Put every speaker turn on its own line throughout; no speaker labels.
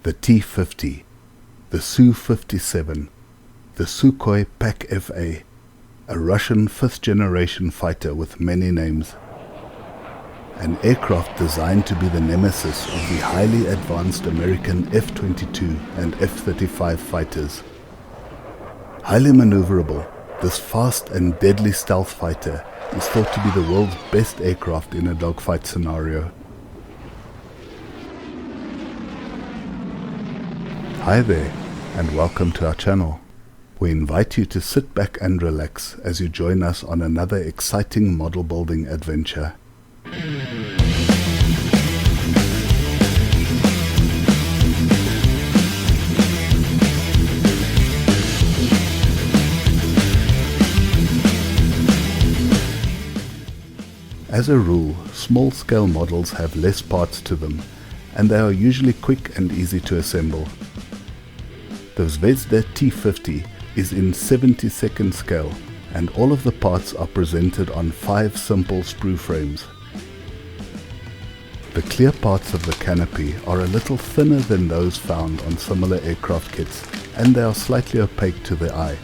the T-50, the Su-57, the Sukhoi pak-fa, a Russian fifth-generation fighter with many names. An aircraft designed to be the nemesis of the highly advanced American F-22 and F-35 fighters. Highly maneuverable, this fast and deadly stealth fighter is thought to be the world's best aircraft in a dogfight scenario. Hi there, and welcome to our channel. We invite you to sit back and relax as you join us on another exciting model building adventure. As a rule, small-scale models have less parts to them, and they are usually quick and easy to assemble. The Zvezda T-50 is in 70-second scale, and all of the parts are presented on 5 simple sprue frames. The clear parts of the canopy are a little thinner than those found on similar aircraft kits, and they are slightly opaque to the eye.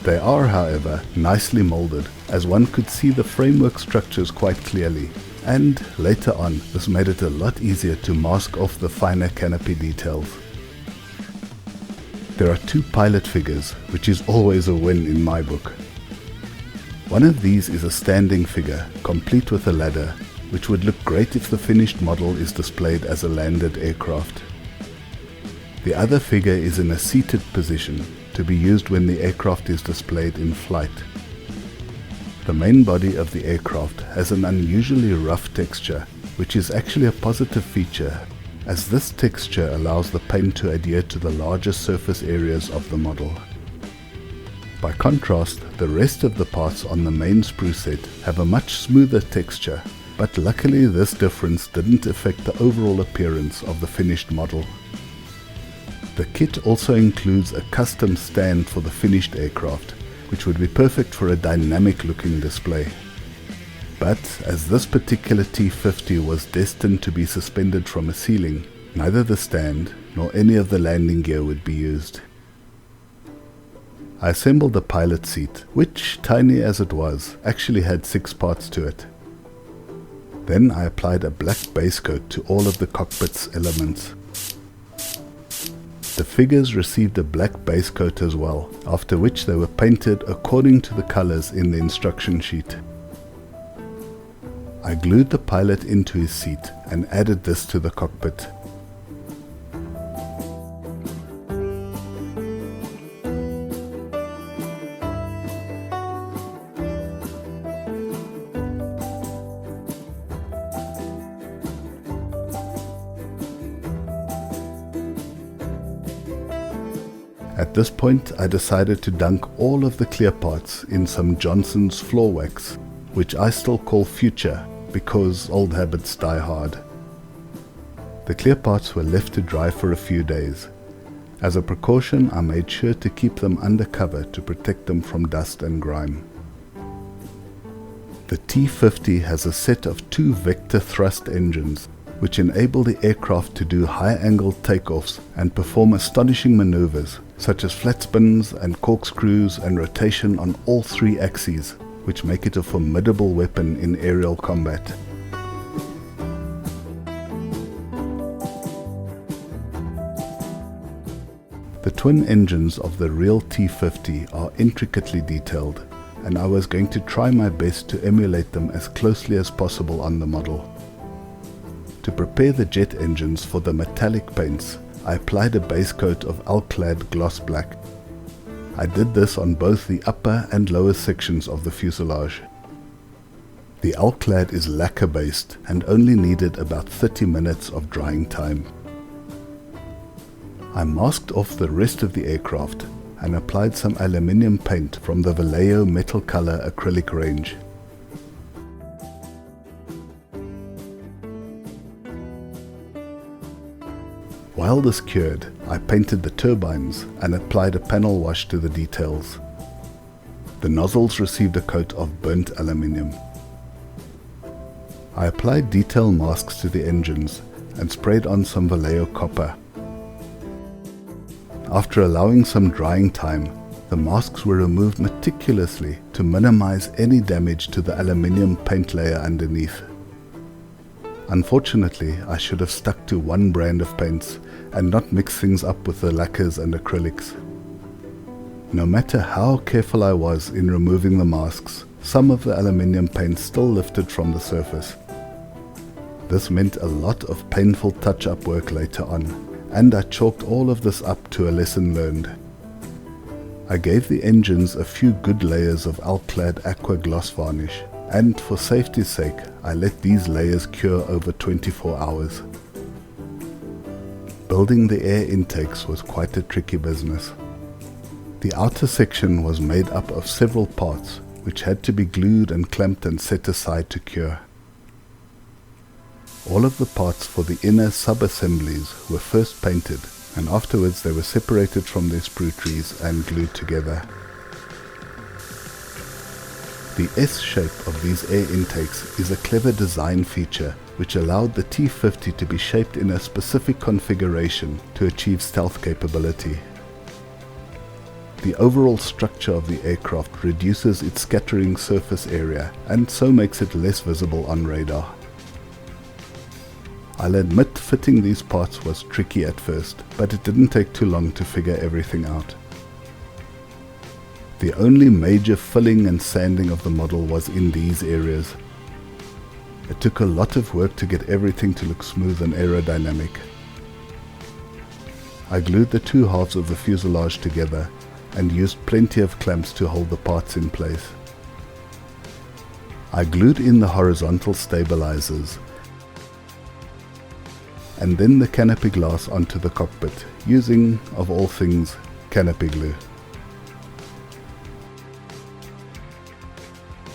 They are, however, nicely molded, as one could see the framework structures quite clearly, and later on this made it a lot easier to mask off the finer canopy details. There are 2 pilot figures, which is always a win in my book. One of these is a standing figure, complete with a ladder, which would look great if the finished model is displayed as a landed aircraft. The other figure is in a seated position, to be used when the aircraft is displayed in flight. The main body of the aircraft has an unusually rough texture, which is actually a positive feature, as this texture allows the paint to adhere to the larger surface areas of the model. By contrast, the rest of the parts on the main sprue set have a much smoother texture, but luckily this difference didn't affect the overall appearance of the finished model. The kit also includes a custom stand for the finished aircraft, which would be perfect for a dynamic looking display. But as this particular T-50 was destined to be suspended from a ceiling, neither the stand nor any of the landing gear would be used. I assembled the pilot seat, which, tiny as it was, actually had 6 parts to it. Then I applied a black base coat to all of the cockpit's elements. The figures received a black base coat as well, after which they were painted according to the colors in the instruction sheet. I glued the pilot into his seat and added this to the cockpit. At this point, I decided to dunk all of the clear parts in some Johnson's floor wax, which I still call Future because old habits die hard. The clear parts were left to dry for a few days. As a precaution, I made sure to keep them under cover to protect them from dust and grime. The T-50 has a set of 2 vector thrust engines, which enable the aircraft to do high-angled takeoffs and perform astonishing maneuvers, such as flat spins and corkscrews and rotation on all 3 axes, which make it a formidable weapon in aerial combat. The twin engines of the real T-50 are intricately detailed, and I was going to try my best to emulate them as closely as possible on the model. To prepare the jet engines for the metallic paints, I applied a base coat of alclad gloss black. I did this on both the upper and lower sections of the fuselage. The alclad is lacquer based and only needed about 30 minutes of drying time. I masked off the rest of the aircraft and applied some aluminium paint from the Vallejo metal color acrylic range. While this cured, I painted the turbines and applied a panel wash to the details. The nozzles received a coat of burnt aluminium. I applied detail masks to the engines and sprayed on some Vallejo copper, After allowing some drying time, the masks were removed meticulously to minimize any damage to the aluminium paint layer underneath. Unfortunately, I should have stuck to one brand of paints and not mix things up with the lacquers and acrylics. No matter how careful I was in removing the masks, some of the aluminium paint still lifted from the surface. This meant a lot of painful touch-up work later on, and I chalked all of this up to a lesson learned. I gave the engines a few good layers of Alclad aqua gloss varnish, and for safety's sake, I let these layers cure over 24 hours. Building the air intakes was quite a tricky business. The outer section was made up of several parts, which had to be glued and clamped and set aside to cure. All of the parts for the inner sub-assemblies were first painted, and afterwards they were separated from their sprue trees and glued together. The S shape of these air intakes is a clever design feature which allowed the T-50 to be shaped in a specific configuration to achieve stealth capability. The overall structure of the aircraft reduces its scattering surface area and so makes it less visible on radar. I'll admit fitting these parts was tricky at first, but it didn't take too long to figure everything out. The only major filling and sanding of the model was in these areas. It took a lot of work to get everything to look smooth and aerodynamic. I glued the two halves of the fuselage together and used plenty of clamps to hold the parts in place. I glued in the horizontal stabilizers and then the canopy glass onto the cockpit using, of all things, canopy glue.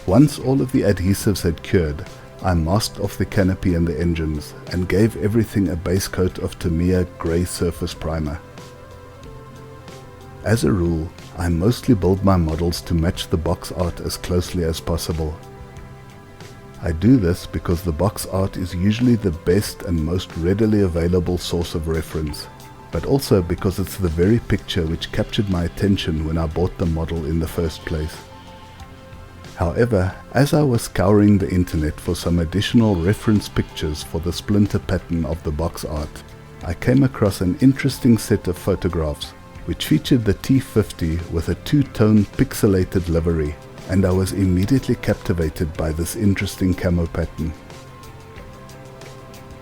Once all of the adhesives had cured, I masked off the canopy and the engines and gave everything a base coat of Tamiya grey surface primer. As a rule, I mostly build my models to match the box art as closely as possible. I do this because the box art is usually the best and most readily available source of reference, but also because it's the very picture which captured my attention when I bought the model in the first place. However, as I was scouring the internet for some additional reference pictures for the splinter pattern of the box art, I came across an interesting set of photographs which featured the T-50 with a two-tone pixelated livery, and I was immediately captivated by this interesting camo pattern.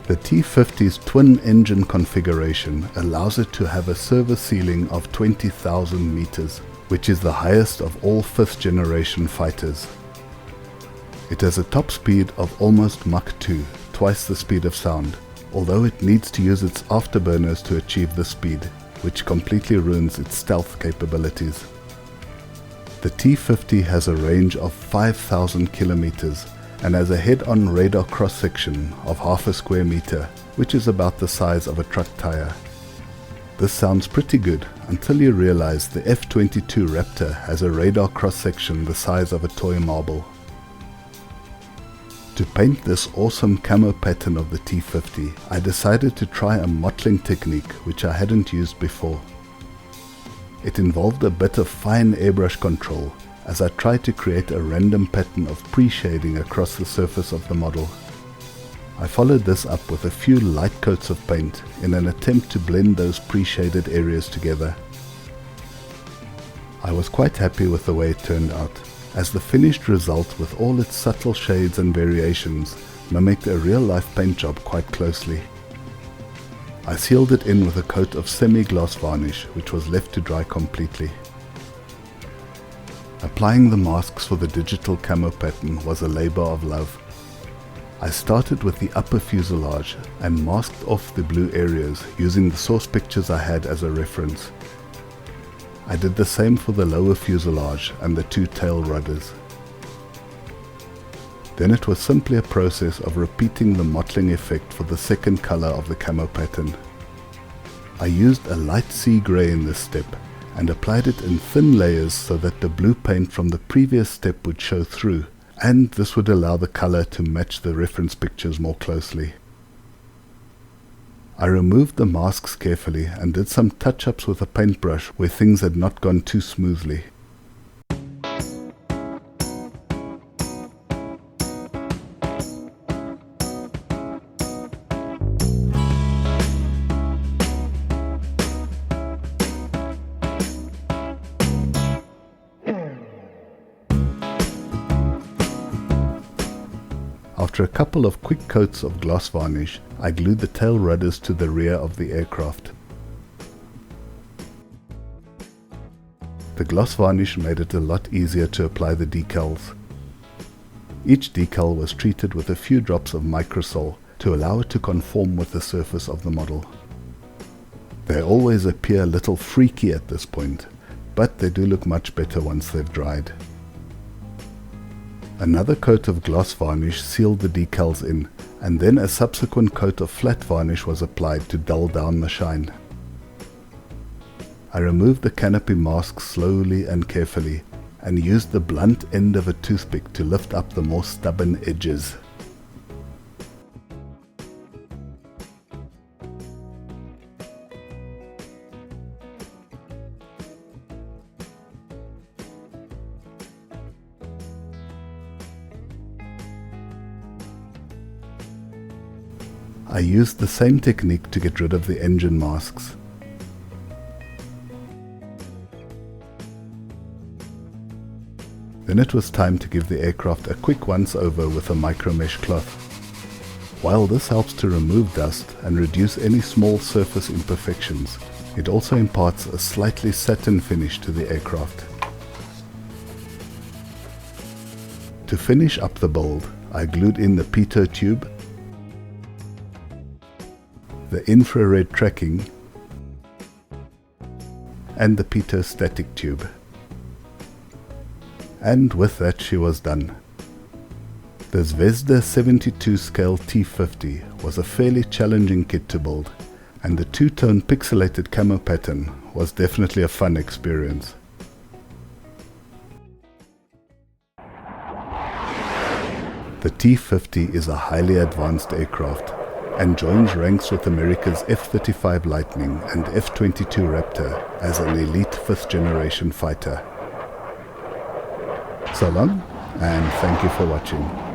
The T-50's twin-engine configuration allows it to have a service ceiling of 20,000 meters, which is the highest of all 5th generation fighters. It has a top speed of almost Mach 2, twice the speed of sound, although it needs to use its afterburners to achieve the speed, which completely ruins its stealth capabilities. The T-50 has a range of 5,000 kilometers and has a head-on radar cross-section of half a square meter, which is about the size of a truck tire. This sounds pretty good until you realize the F-22 Raptor has a radar cross-section the size of a toy marble. To paint this awesome camo pattern of the T-50, I decided to try a mottling technique which I hadn't used before. It involved a bit of fine airbrush control as I tried to create a random pattern of pre-shading across the surface of the model. I followed this up with a few light coats of paint in an attempt to blend those pre-shaded areas together. I was quite happy with the way it turned out, as the finished result with all its subtle shades and variations mimicked a real-life paint job quite closely. I sealed it in with a coat of semi-gloss varnish which was left to dry completely. Applying the masks for the digital camo pattern was a labor of love. I started with the upper fuselage and masked off the blue areas using the source pictures I had as a reference. I did the same for the lower fuselage and the two tail rudders. Then it was simply a process of repeating the mottling effect for the second color of the camo pattern. I used a light sea grey in this step and applied it in thin layers so that the blue paint from the previous step would show through, and this would allow the color to match the reference pictures more closely. I removed the masks carefully and did some touch-ups with a paintbrush where things had not gone too smoothly. After a couple of quick coats of gloss varnish, I glued the tail rudders to the rear of the aircraft. The gloss varnish made it a lot easier to apply the decals. Each decal was treated with a few drops of microsol to allow it to conform with the surface of the model. They always appear a little freaky at this point, but they do look much better once they've dried. Another coat of gloss varnish sealed the decals in, and then a subsequent coat of flat varnish was applied to dull down the shine. I removed the canopy mask slowly and carefully, and used the blunt end of a toothpick to lift up the more stubborn edges. I used the same technique to get rid of the engine masks. Then it was time to give the aircraft a quick once-over with a micromesh cloth. While this helps to remove dust and reduce any small surface imperfections, it also imparts a slightly satin finish to the aircraft. To finish up the build, I glued in the pitot tube, the infrared tracking, and the pitot static tube. And with that she was done. The Zvezda 72 scale T-50 was a fairly challenging kit to build, and the two-tone pixelated camo pattern was definitely a fun experience. The T-50 is a highly advanced aircraft and joins ranks with America's F-35 Lightning and F-22 Raptor as an elite 5th generation fighter. So long, and thank you for watching.